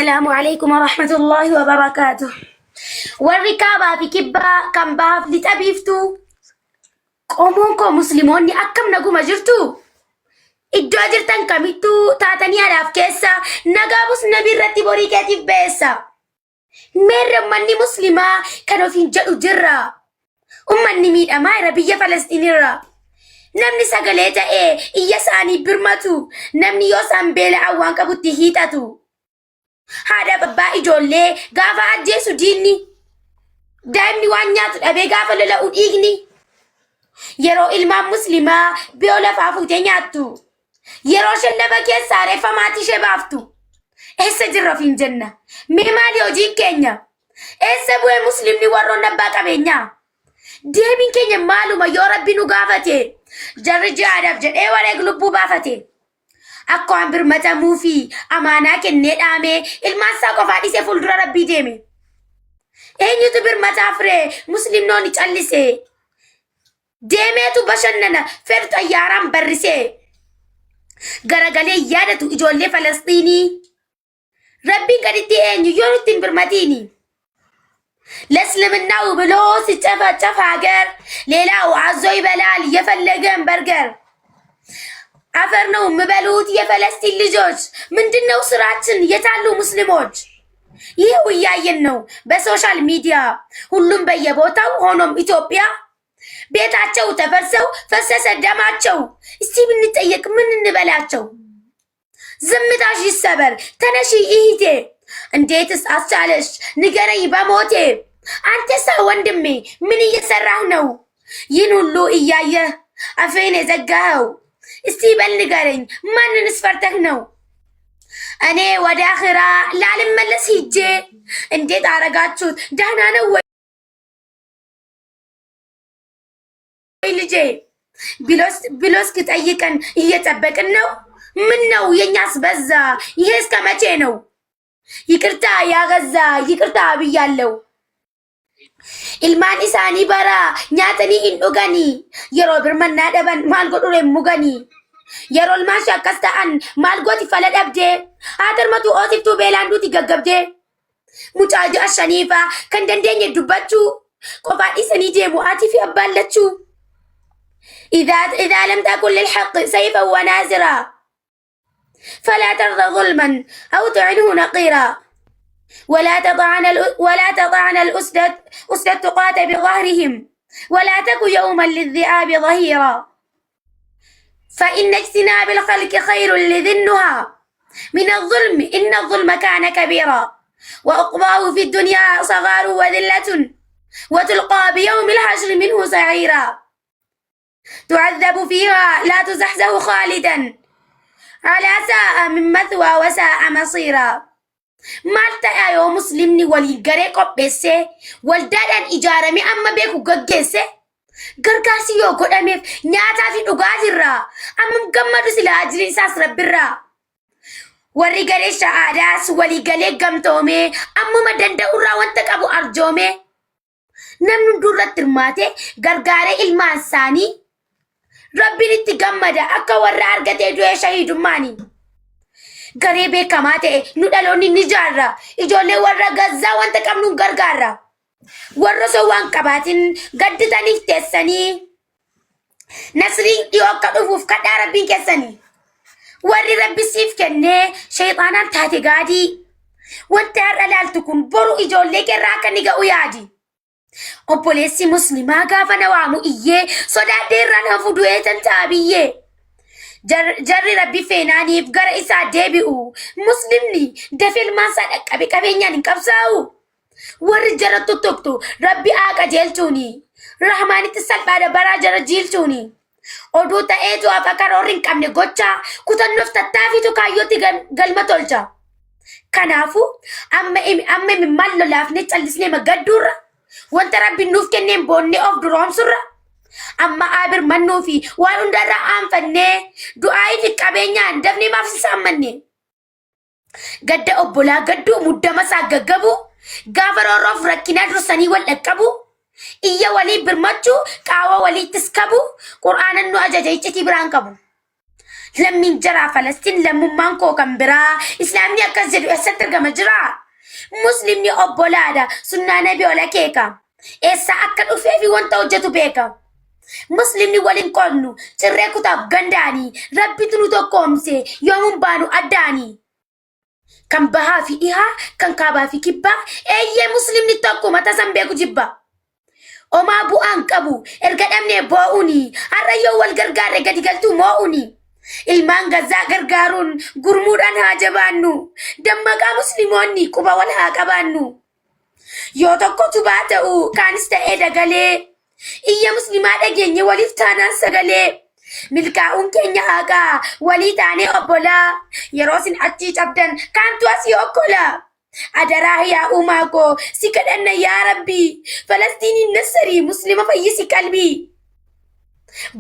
السلام عليكم ورحمة الله وبركاته. والركابة في كبة كم باب لتبيفتو قومونكو مسلموني أكم نقوم جرتو إدو أجرتن كميتو تاتني على كيسا نقابوس نبي رتبوري كاتف بيسا مير مني مسلمة كانوا في جرى جرى أمني ميد أماي ربية فلسطيني را نمني ساقليتا إيا ساني برماتو نمني يوسان بيلا عوان كبوتي هيتاتو هذا بابا إجولي غافا أجيسو ديني دايمني وانياتو أبي غافا للا أديغني يرو إلما مسلمة بيولا فافو تنياتو يرو شلبا كيساري فماتي شبافتو إيسا جرى في الجنة ميمالي وجيك كينيا إيسا بوي مسلمني ورو نباكا بينيا ديمين كينيا مالو ما يورب بنو غافتي جرى جارب جر إيوالي قلبو بافتي Akko ambir mata mufi amana kenne dame ilman sa ko fadi se fuldura rabbi deme enyu to bir mata fre muslim noni challise deme tu bashannana ferta yaram barrise garagale yada tu ijolle falastini rabbi gaditi enyu yonu timbir matini لسلم الناو بلوس تفا hagar ሌላው አዞ ይበላል የፈለገን በርገር አፈር ነው መበሉት የፈለስቲን ልጆች ምንድነው ስራችን የታሉ ሙስሊሞች ይሄው ያየን ነው በሶሻል ሚዲያ ሁሉም በየቦታው ሆኖም ኢትዮጵያ ቤታቸው ተፈርሰው ፈሰሰ ደማቸው እስቲ ብንጠየቅ ምን እንበላቸው ዝምታሽ ይሰበር ተነሺ እህቴ እንዴትስ አስቻለሽ ንገረኝ በሞቴ አንተሳ ወንድሜ ምን እየሰራህ ነው ይህን ሁሉ እያየ አፌን የዘጋኸው እስቲ በል ንገረኝ ማንንስ ፈርተህ ነው እኔ ወደ አኺራ ላልመለስ ሂጄ እንዴት አረጋችሁት ደህና ነው ወይ ልጄ ቢሎስ ከጠይቀን እየጠበቅን ነው ምን ነው የኛስ በዛ ይሄ እስከ መቼ ነው ይቅርታ ያገዛ ይቅርታ ብያለሁ ilmaan isaanii bara nyaatanii hin dhuganii yeroo birmannaa dhaban maal godhure muganii yeroo ilmaan shakkas ta'an maal gooti fala dhabdee haatarmatu oosiftuu beelaan duuti gaggabdee mucaa ja'a shaniifaa kan dandeenye dubbachuu qofaa dhiisanii deemu aatii fi abbaan lachuu إذا لم تكن للحق سيفا ونازرا فلا ترضى ظلما أو تعنه نقيرا ولا تضعن الأسد التقاة بظهرهم ولا تك يوما للذئاب ظهيرا فإن اجتناب الخلق خير لذنها من الظلم إن الظلم كان كبيرا وأقباه في الدنيا صغار وذلة وتلقى بيوم الحشر منه سعيرا تعذب فيها لا تزحزح خالدا على ساء من مثوى وساء مصيرا مالتا يا مسلمني ولي غريكو بيسه ولدادان اجارمي اما بيكو غغيسه غرغاسي يو غدامي نياتا في دوغازيرا اما غمدو سلا اجري ساس ربرا وري غري شهاداس ولي غلي غمتومي اما مدندا اورا وانت قبو ارجومي نمن دورت ترماتي غرغاري المانساني ربي نتغمدا اكا ورا ارغتي دو شهيد ماني غريبه كماته ندالوني نجارا اجولي ورا غزا وانت قمنو غرغارا ورسو وان قباتين غدتاني تسني نسري يوقدوف كدار ربي كسني وري ربي سيف كنه شيطانا تاتي غادي وانت رلال تكون برو اجولي كراكني غويادي اوبوليسي مسلمه غافنا وامو ايه صدا ديران هفدو تنتابيه jarri rabbi feenaaniif gara isaa deebi'u muslimni dafil maasa dhaqqabe qabeenyaan hin qabsaa'u warri jara tuttuqtu rabbi aaqa jeelchuuni rahmaanitti salphaadha baraa jara jiilchuuni oduu ta'eetu afa karoorri hin qabne gocha kutannoof tattaafiitu kaayyootti galma tolcha kanaafu amma mimmaan lolaafne callisnee magadduurra wanta rabbi nuuf kenneen boonnee of duroomsurra amma abir mannufi waan hundarra aanfanne du'aayi fi qabeenyaan dafnee maaf sisaamanne gadda obbolaa gadduu muddama isaa gaggabu gaafa roorroof rakkinaa dursanii wal dhaqqabu iyya walii birmachuu qaawa walii tiskabu qur'aanan nu ajaja iccitii biraan qabu لمن جرى فلسطين لمن مانكو كمبرا إسلامي أكزر أستر جمجرا مسلمني أبولادا سنة نبي ولا كيكا إسا أكل أفيفي وانتا وجتو بيكا مسلمني ولين كونو تريكو تاب غنداني ربي تنو كومسي يوم بانو أداني كم بها في إيها كم كابا في كبا أي مسلمني تاكو متى سنبيكو جبا وما بو أنكبو القدمني بووني الرأيو والغرغار قد قلتو مووني ilmaan Gazzaa gargaaruun gurmuudhaan haa jabaannu dammaqaa musliimoonni quba wal haa qabaannu yoo tokkotu baata'u kaanis ta'ee dagalee iyya muslimaa dhageenye waliif taanaan sagalee milkaa'uun keenya haqaa walii taanee obbolaa yeroo sin achii cabdan kaantu asii okkolaa adaraa yaa uumaa koo si kadhanna yaa rabbii Falastiiniin nassarii muslima fayyisi qalbii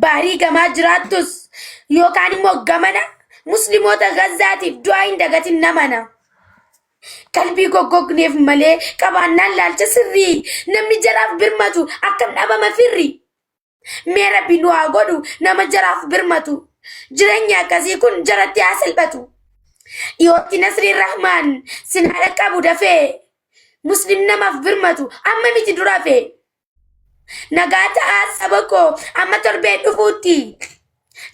baarii gamaa jiraattus yookaan immoo gamana musliimoota Gazzaatiif du'aa hin dagatin namana qalbii goggogneef malee qabaannaan laalcha sirrii namni jaraaf birmatu akkam dhabama firri mee rabbi nu haa godhu nama jaraaf birmatu jireenya akkasii kun jaratti haa salphatu dhiyootti Nasriin Rahmaan sin haadha qabu dafee muslim namaaf birmatu amma miti dura fee nagaa ta'aa saba koo amma torbee dhufuutti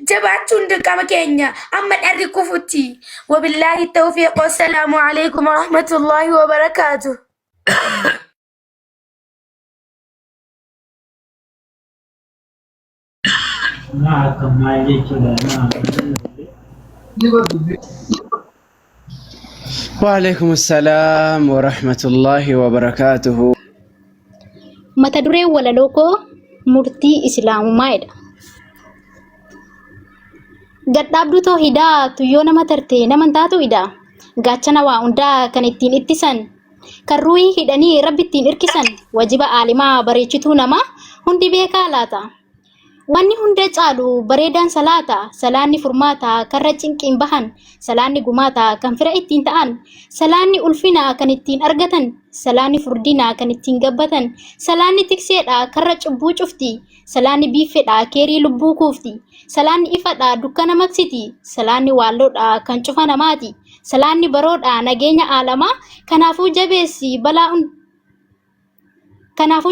جبعتون دقام كينيا أما الأرقو فتي وبالله التوفيق والسلام عليكم ورحمة الله وبركاته وعليكم السلام ورحمة الله وبركاته mata duree walaloo koo murtii islaamummaadha. Gadhaabduu too hidaa tuyyoo nama tarte naman taatu hida gaachana waa hundaa kan ittiin ittisan kan ruuhii hidhanii rabbi ittiin irkisan wajiba aalimaa bareechituu nama hundi beekaa laata. Wanni hunda caalu bareedaan salaata salaanni furmaata karra cinqiin bahan salaanni gumaata kan fira ittiin ta'an salaanni ulfina kan ittiin argatan salaanni furdina kan ittiin gabbatan salaanni tikseedha karra cubbuu cufti salaanni biifedha keerii lubbuu kuufti salaanni ifadha dukkana maksiti salaanni waalloodha kan cufa namaati salaanni baroodha nageenya aalamaa kanaafuu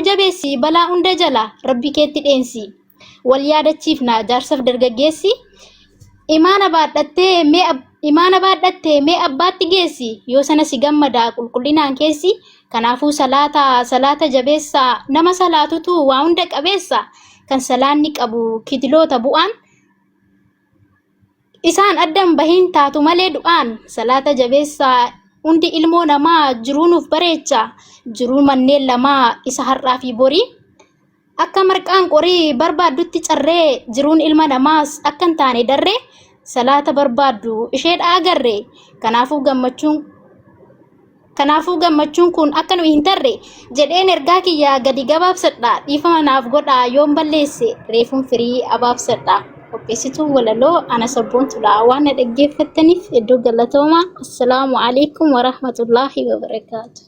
jabeessi balaa hunda jala rabbi keetti dheensi wal yaadachiifna jaarsaf dargaggeessi imaana baadhattee mee abbaatti geessi yoo sana si gammada qulqullinaan keessi kanaafuu salaata jabeessa nama salaatutu waa hunda qabeessa kan salaanni qabu kidiloota bu'aan isaan addan bahin taatu malee du'aan salaata jabeessa hundi ilmoo namaa jiruunuuf bareecha jiruu manneen lamaa isa har'aa fi borii akka marqaan qorii barbaaddutti carree jiruun ilma namaas akkan taane darree salaata barbaaddu isheedha agarree kanaafuu gammachuun kun akka nu hin tarre jedheen ergaa kiyyaa gadi gabaabsadha dhiifama naaf godha yoon balleesse reefuun firii abaabsadha. Qopheessituun walaloo ana sabboontuudha waan na dhaggeeffattaniif hedduu galatoomaa. Assalaamu alaikum warahmatullaahi wabarakaatu.